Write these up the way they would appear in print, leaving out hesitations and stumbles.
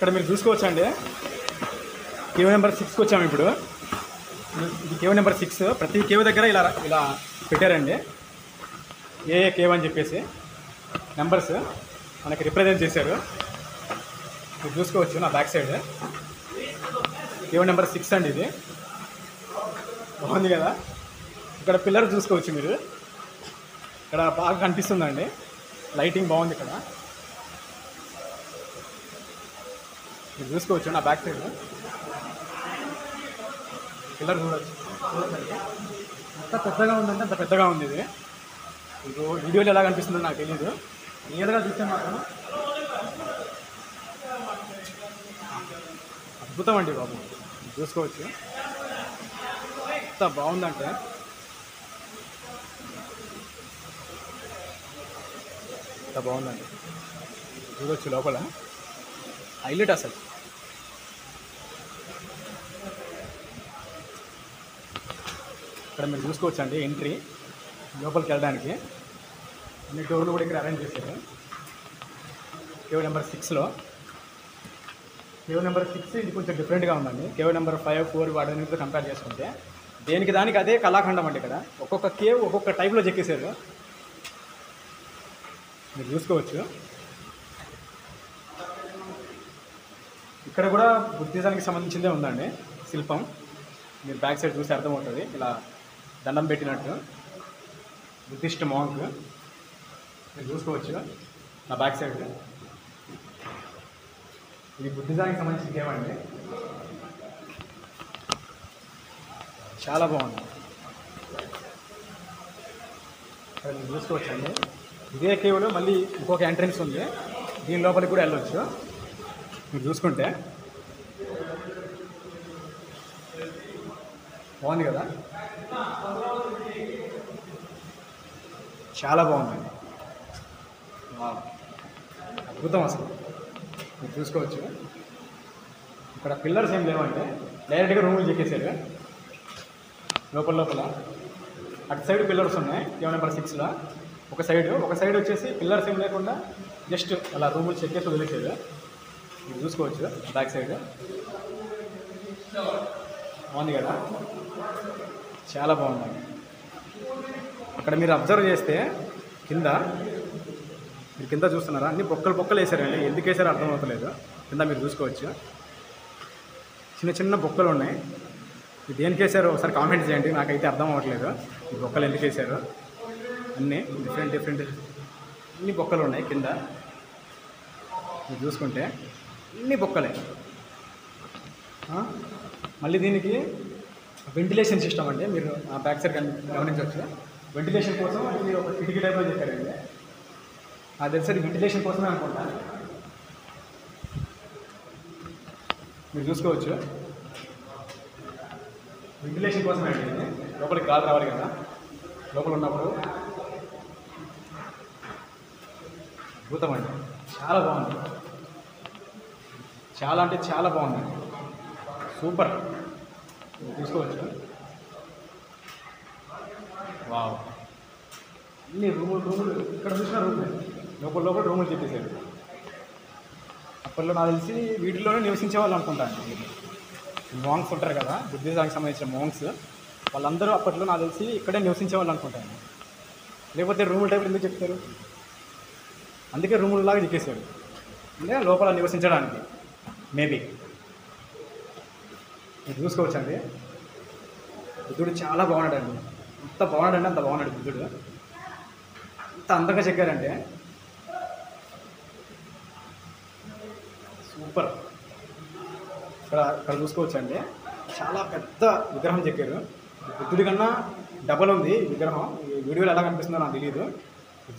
ఇక్కడ మీరు చూసుకోవచ్చండి, కేవ్ నెంబర్ 6కి వచ్చాము ఇప్పుడు. ఇది కేవ్ నెంబర్ 6. ప్రతి కేవ్ దగ్గర ఇలా ఇలా పెట్టారండి, ఏ కేవ్ అని చెప్పేసి నెంబర్స్ మనకి రిప్రజెంట్ చేశారు. మీరు చూసుకోవచ్చు నా బ్యాక్ సైడ్ కేవ్ నెంబర్ 6 అండి. ఇది బాగుంది కదా. ఇక్కడ పిల్లర్ చూసుకోవచ్చు మీరు, ఇక్కడ బాగా కనిపిస్తుందండి, లైటింగ్ బాగుంది ఇక్కడ. మీరు చూసుకోవచ్చు నా బ్యాక్ సైడ్ పిల్లర్ చూడవచ్చు. ఎంత పెద్దగా ఉందంటే అంత పెద్దగా ఉంది. ఇది మీకు వీడియోలో ఎలా కనిపిస్తుందో నాకు తెలీదు, క్లియర్గా చూస్తే మాత్రం అద్భుతం అండి బాబు. చూసుకోవచ్చు ఎంత బాగుందంటే. ఎంత బాగుందండి, చూడవచ్చు లోపల హైలైట్ అసలు. ఇక్కడ మీరు చూసుకోవచ్చు అండి ఎంట్రీ లోపలికి వెళ్ళడానికి. అన్ని డోర్లు కూడా ఇక్కడ అరేంజ్ చేశారు. కేవ్ నెంబర్ 6లో కేవ్ నెంబర్ 6 ఇది కొంచెం డిఫరెంట్గా ఉందండి. కేవ్ నెంబర్ 5, 4 వాటితో కంపేర్ చేసుకుంటే దేనికి దానికి అదే కళాఖండం అండి. ఇక్కడ ఒక్కొక్క కేవ్ ఒక్కొక్క టైప్లో చెక్కేశారు, మీరు చూసుకోవచ్చు. ఇక్కడ కూడా బుద్ధిజానికి సంబంధించిందే ఉందండి శిల్పం. మీరు బ్యాక్ సైడ్ చూసి అర్థమవుతుంది, ఇలా దండం పెట్టినట్టు బుద్ధిస్ట్ మాంక్. మీరు చూసుకోవచ్చు నా బ్యాక్ సైడ్. ఇది బుద్ధిజానికి సంబంధించిన కేవ్ అండి, చాలా బాగుంది. ఇక్కడ మీరు చూసుకోవచ్చు అండి. ఇదే కేవ్లో మళ్ళీ ఇంకొక ఎంట్రన్స్ ఉంది, దీని లోపలికి కూడా వెళ్ళవచ్చు. మీరు చూసుకుంటే బాగుంది కదా, చాలా బాగుందండి, అద్భుతం అసలు. మీరు చూసుకోవచ్చు ఇక్కడ పిల్లర్స్ ఏం లేవంటే డైరెక్ట్గా రూములు చెక్కేశారు లోపల. అటు సైడ్ పిల్లర్స్ ఉన్నాయి కేవ్ నెంబర్ 6లో. ఒక సైడ్ వచ్చేసి పిల్లర్స్ ఏం లేకుండా జస్ట్ అలా రూములు చెక్కేసి వదిలేసారు. మీరు చూసుకోవచ్చు బ్యాక్ సైడ్ బాగుంది కదా, చాలా బాగుంది. అక్కడ మీరు అబ్జర్వ్ చేస్తే మీరు కింద చూస్తున్నారా, అన్ని బొక్కలు వేసారండి. ఎందుకు వేసారో అర్థమవుతలేదు. కింద మీరు చూసుకోవచ్చు చిన్న బొక్కలు ఉన్నాయి. ఇది దేనికి వేసారో ఒకసారి కామెంట్ చేయండి, నాకైతే అర్థం అవ్వట్లేదు ఈ బొక్కలు ఎందుకు వేసారు. అన్నీ డిఫరెంట్ అన్ని బొక్కలు ఉన్నాయి కింద. మీరు చూసుకుంటే అన్ని బొక్కలే. మళ్ళీ దీనికి వెంటిలేషన్ సిస్టమ్ అంటే మీరు ఆ బ్యాక్ సైడ్ గమనించవచ్చు. వెంటిలేషన్ కోసం మీరు ఒక కిటికీ టైప్లో చెప్పారండి. నాకు తెలిసి వెంటిలేషన్ కోసమే అనుకుంటా. మీరు చూసుకోవచ్చు వెంటిలేషన్ కోసమే అండి, లోపలికి గాలి రావాలి కదా లోపల ఉన్నప్పుడు. అద్భుతం అండి, చాలా బాగుంది, చాలా అంటే చాలా బాగుంది, సూపర్. చూసుకోవచ్చు వావ్. అన్ని రూములు ఇక్కడ చూసిన రూములు లోపల రూములు చెప్పేసారు. అప్పట్లో నాకు తెలిసి వీటిలోనే నివసించే వాళ్ళు అనుకుంటాను. మోంక్స్ ఉంటారు కదా, బుద్ధిజానికి సంబంధించిన మోంక్స్, వాళ్ళందరూ అప్పట్లో నాకు తెలిసి ఇక్కడే నివసించే వాళ్ళు అనుకుంటాను. లేకపోతే రూముల టైప్ ఎందుకు చెప్తారు, అందుకే రూములలాగా చెప్పేశారు, అంటే లోపల నివసించడానికి మేబీ. మీరు చూసుకోవచ్చండి బుద్ధుడు చాలా బాగున్నాడండి, అంత బాగున్నాడు బుద్ధుడు. ఎంత అందంగా చెక్కారంటే సూపర్. ఇక్కడ చూసుకోవచ్చండి చాలా పెద్ద విగ్రహం చెక్కారు. బుద్ధుడి కన్నా డబల్ ఉంది విగ్రహం. ఈ వీడియోలో ఎలా కనిపిస్తుందో నాకు తెలియదు,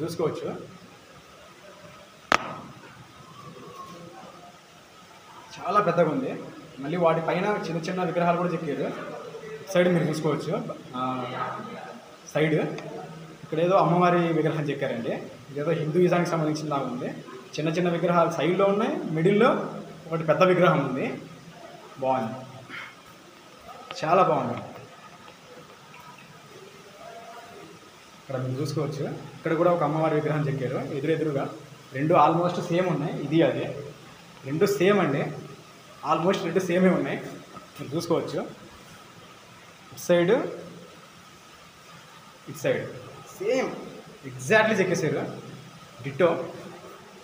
చూసుకోవచ్చు. చాలా పెద్దగా ఉంది. మళ్ళీ వాటి పైన చిన్న విగ్రహాలు కూడా చెక్కారు. సైడ్ మీరు చూసుకోవచ్చు, సైడ్ ఇక్కడ ఏదో అమ్మవారి విగ్రహం చెక్కారండి. ఇదేదో హిందూయిజానికి సంబంధించిన లాగా ఉంది. చిన్న విగ్రహాలు సైడ్లో ఉన్నాయి, మిడిల్లో ఒకటి పెద్ద విగ్రహం ఉంది. బాగుంది, చాలా బాగుంది. ఇక్కడ మీరు చూసుకోవచ్చు, ఇక్కడ కూడా ఒక అమ్మవారి విగ్రహం చెక్కారు. ఎదురుగా రెండు ఆల్మోస్ట్ సేమ్ ఉన్నాయి, ఇది అదే. రెండు సేమ్ అండి, ఆల్మోస్ట్ రెండు సేమే ఉన్నాయి, మీరు చూసుకోవచ్చు. ఇటు సైడ్ సేమ్ ఎగ్జాక్ట్లీ చెక్కేసారు, డిట్టో,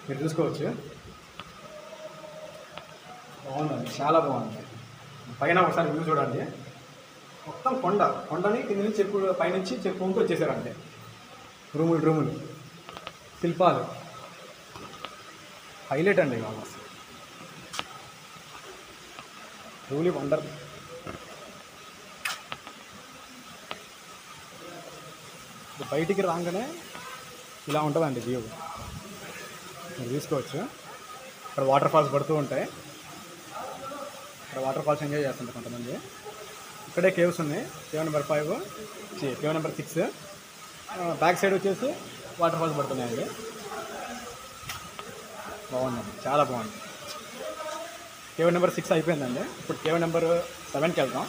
మీరు చూసుకోవచ్చు. బాగుందండి, చాలా బాగుంది. పైన ఒకసారి వ్యూ చూడండి, మొత్తం కొండని కింద నుంచి చెప్పు, పైనుంచి చెప్పుకుంటూ వచ్చేసారు అంతే. రూములు శిల్పాలు హైలైట్ అండి ఇవాళ, ట్రూలీ వండర్. బయటికి రాగానే ఇలా ఉంటుందండి వ్యూ, మీరు చూసుకోవచ్చు. ఇక్కడ వాటర్ ఫాల్స్ పడుతూ ఉంటాయి, ఇక్కడ వాటర్ ఫాల్స్ ఎంజాయ్ చేస్తుంటారు కొంతమంది. ఇక్కడే కేవ్స్ ఉన్నాయి, cave number 5, cave number 6. Back side వచ్చేసి వాటర్ ఫాల్స్ పడుతున్నాయండి. బాగుందండి, చాలా బాగుంది. కేవ్ నెంబర్ 6 అయిపోయిందండి, ఇప్పుడు కేవ్ నెంబర్ 7కి వెళ్దాం.